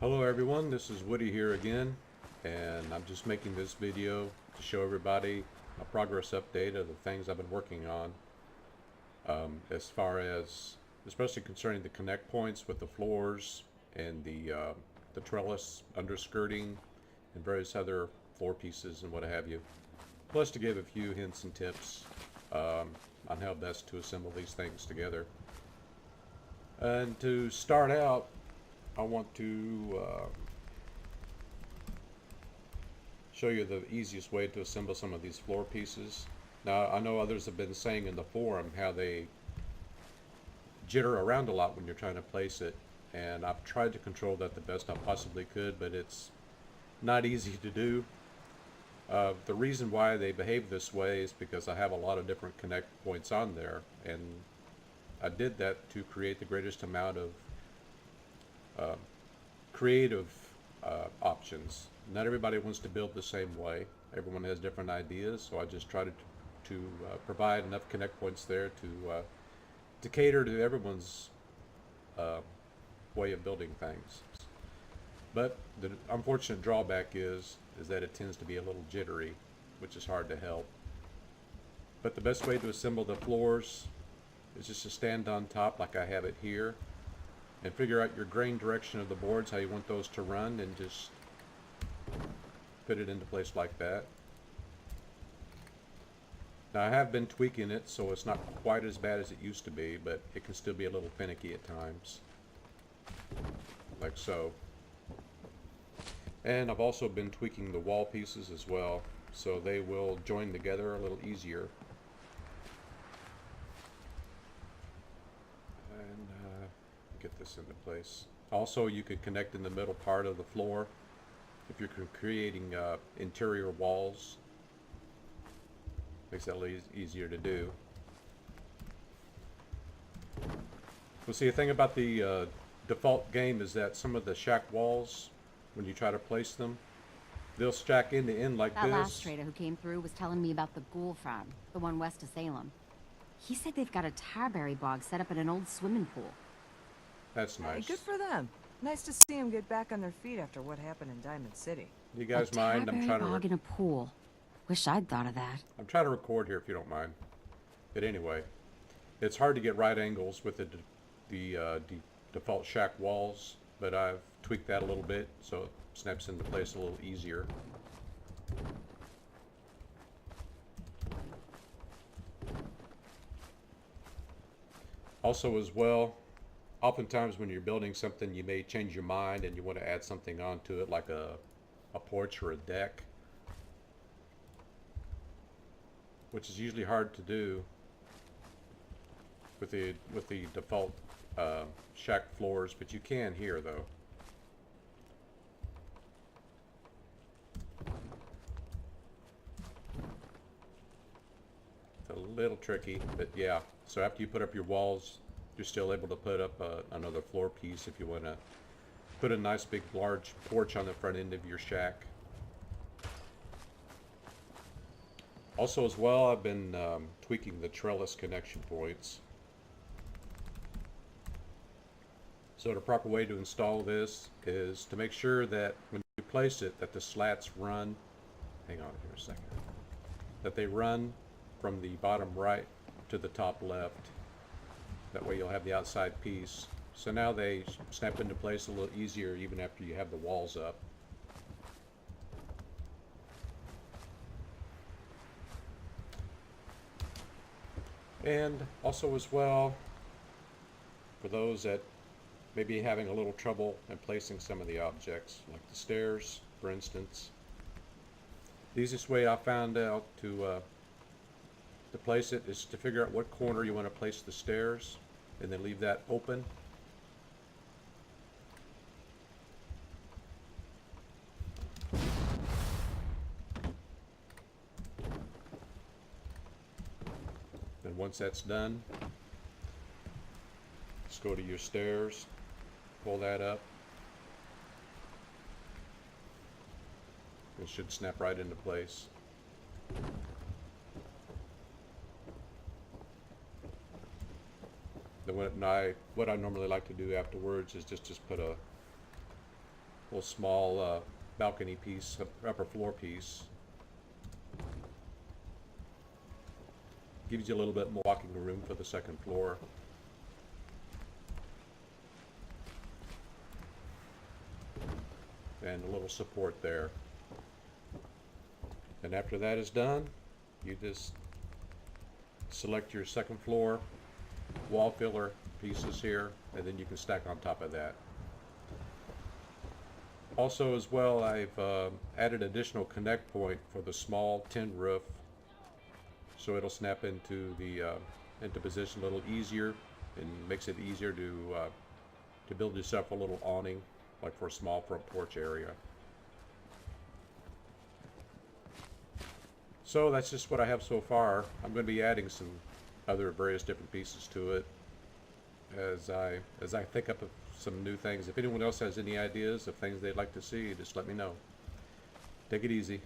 Hello everyone, this is Woody here again, and I'm just making this video to show everybody a progress update of the things I've been working on, as far as especially concerning the connect points with the floors and the trellis underskirting and various other floor pieces and what have you. Plus to give a few hints and tips on how best to assemble these things together. And to start out, I want to show you the easiest way to assemble some of these floor pieces. Now, I know others have been saying in the forum how they jitter around a lot when you're trying to place it, and I've tried to control that the best I possibly could, but it's not easy to do. The reason why they behave this way is because I have a lot of different connect points on there, and I did that to create the greatest amount of uh, creative options. Not everybody wants to build the same way. Everyone has different ideas, so I just try to provide enough connect points there to cater to everyone's uh, way of building things. But the unfortunate drawback is that it tends to be a little jittery, which is hard to help. But the best way to assemble the floors is just to stand on top like I have it here and figure out your grain direction of the boards, how you want those to run, and just put it into place like that. Now I have been tweaking it so it's not quite as bad as it used to be, but it can still be a little finicky at times, like so. And I've also been tweaking the wall pieces as well, so they will join together a little easier. And get this into place. Also, you could connect in the middle part of the floor if you're creating interior walls. Makes that a little easier to do. Well, see, the thing about the default game is that some of the shack walls, when you try to place them, they'll stack end to end like That last this. trader who came through was telling me about the ghoul farm, the one west of Salem. He said they've got a tarberry bog set up in an old swimming pool. That's Hey, good nice. for them. Nice to see them get back on their feet after what happened in Diamond City. Do you A guys mind? tarberry bog in a pool. Wish I'd thought of that. I'm trying to record here if you don't mind. But anyway, it's hard to get right angles with the default shack walls, but I've tweaked that a little bit so it snaps into place a little easier. Also, as well, oftentimes when you're building something, you may change your mind and you want to add something onto it, like a porch or a deck, which is usually hard to do with the default shack floors, but you can here though. It's a little tricky, but yeah. So after you put up your walls, you're still able to put up another floor piece if you want to put a nice big large porch on the front end of your shack. Also as well, I've been tweaking the trellis connection points. So the proper way to install this is to make sure that when you place it that the slats run, hang on here a second, that they run from the bottom right to the top left. That way you'll have the outside piece. So now they snap into place a little easier even after you have the walls up. And also as well, for those that may be having a little trouble in placing some of the objects, like the stairs, for instance, the easiest way I found out to place it is to figure out what corner you want to place the stairs and then leave that open. Then once that's done, just go to your stairs, pull that up. It should snap right into place. Then what I normally like to do afterwards is just put little small balcony piece, upper floor piece. Gives you a little bit more walking room for the second floor. And a little support there. And after that is done, you just select your second floor wall filler pieces here, and then you can stack on top of that. Also as well, I've added additional connect point for the small tin roof, so it'll snap into the into position a little easier, and makes it easier to build yourself a little awning, like for a small front porch area. So that's just what I have so far. I'm going to be adding some other various different pieces to it as I think up of some new things. If anyone else has any ideas of things they'd like to see, just let me know. Take it easy.